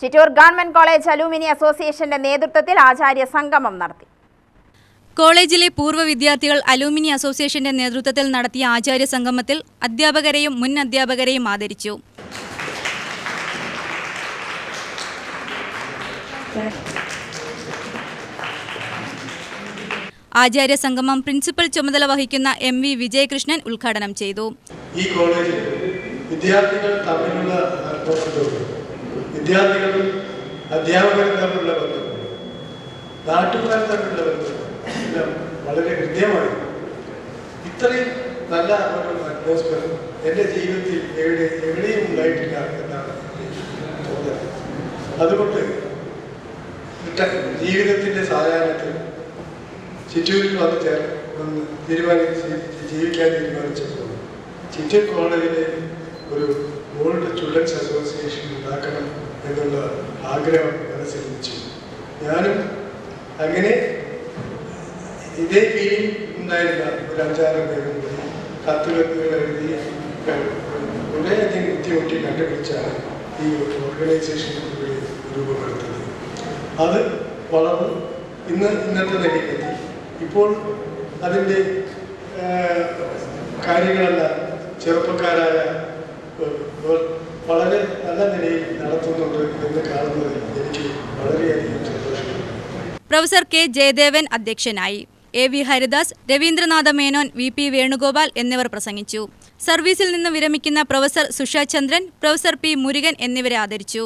Chittur government college അലൂമിനി അസോസിയേഷന്റെ നേതൃത്വത്തിൽ ആചാര്യ സംഗമം നടത്തി. കോളേജിലെ പൂർവ്വ വിദ്യാർത്ഥികൾ അലൂമിനി അസോസിയേഷന്റെ നേതൃത്വത്തിൽ നടത്തിയ ആചാര്യ സംഗമത്തിൽ അധ്യാപകരെയും മുൻ അധ്യാപകരെയും ആദരിച്ചു. ആചാര്യ സംഗമം പ്രിൻസിപ്പൽ ചുമതല വഹിക്കുന്ന MV വിജയകൃഷ്ണൻ ഉദ്ഘാടനം ചെയ്തു. ഈ കോളേജിൽ വിദ്യാർത്ഥികൾ തമ്മിലുള്ള വിദ്യാർത്ഥികളും അധ്യാപകരും തമ്മിലുള്ള ബന്ധം, നാട്ടുകാർ തമ്മിലുള്ള ബന്ധം എല്ലാം വളരെ ഹൃദ്യമായി. ഇത്രയും നല്ല ഒരു അറ്റ്മോസ്ഫിയർ എൻ്റെ ജീവിതത്തിൽ എവിടെയും ഉണ്ടായിട്ടില്ല എന്നാണ് തോന്നുന്നത്. അതുകൊണ്ട് ജീവിതത്തിൻ്റെ സായാഹ്നത്തിൽ ചിറ്റൂരിൽ വന്ന് ജീവിക്കാൻ തീരുമാനിച്ചപ്പോൾ ചിറ്റൂർ കോളേജിലെ ഒരു ഓൾഡ് സ്റ്റുഡൻസ് അസോസിയേഷൻ ഉണ്ടാക്കണം എന്നുള്ള ആഗ്രഹം മനസ്സിൽ വെച്ചു. ഞാനും അങ്ങനെ ഇതേ ഫീലിംഗ് ഉണ്ടായിരുന്ന ഒരു 5-6 പേരും കൂടി കത്തുകൾ എഴുതി വളരെയധികം ബുദ്ധിമുട്ടി കണ്ടുപിടിച്ചാണ് ഈ ഓർഗനൈസേഷൻ രൂപപ്പെടുത്തുന്നത്. അത് വളർന്ന് ഇന്നത്തെ നിലയിലെത്തി. ഇപ്പോൾ അതിൻ്റെ കാര്യങ്ങളെല്ലാം ചെറുപ്പക്കാരായ വളരെ നല്ല നിലയിൽ നടത്തുന്നുണ്ട് എന്ന് കാണുന്നതിൽ എനിക്ക് വളരെയധികം സന്തോഷമുണ്ട്. Professor K. ജയദേവൻ അധ്യക്ഷനായി. AV ഹരിദാസ്, രവീന്ദ്രനാഥ മേനോൻ, VP വേണുഗോപാൽ എന്നിവർ പ്രസംഗിച്ചു. സർവീസിൽ നിന്ന് വിരമിക്കുന്ന പ്രൊഫസർ സുഷ ചന്ദ്രൻ, പ്രൊഫസർ P. മുരുകൻ എന്നിവരെ ആദരിച്ചു.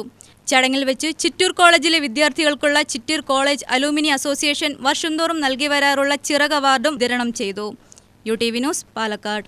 ചടങ്ങിൽ വെച്ച് ചിറ്റൂർ കോളേജിലെ വിദ്യാർത്ഥികൾക്കുള്ള ചിറ്റൂർ കോളേജ് അലൂമിനി അസോസിയേഷൻ വർഷം തോറും നൽകി വരാറുള്ള ചിറക് അവാർഡും വിതരണം ചെയ്തു. UTV news, Palakkad.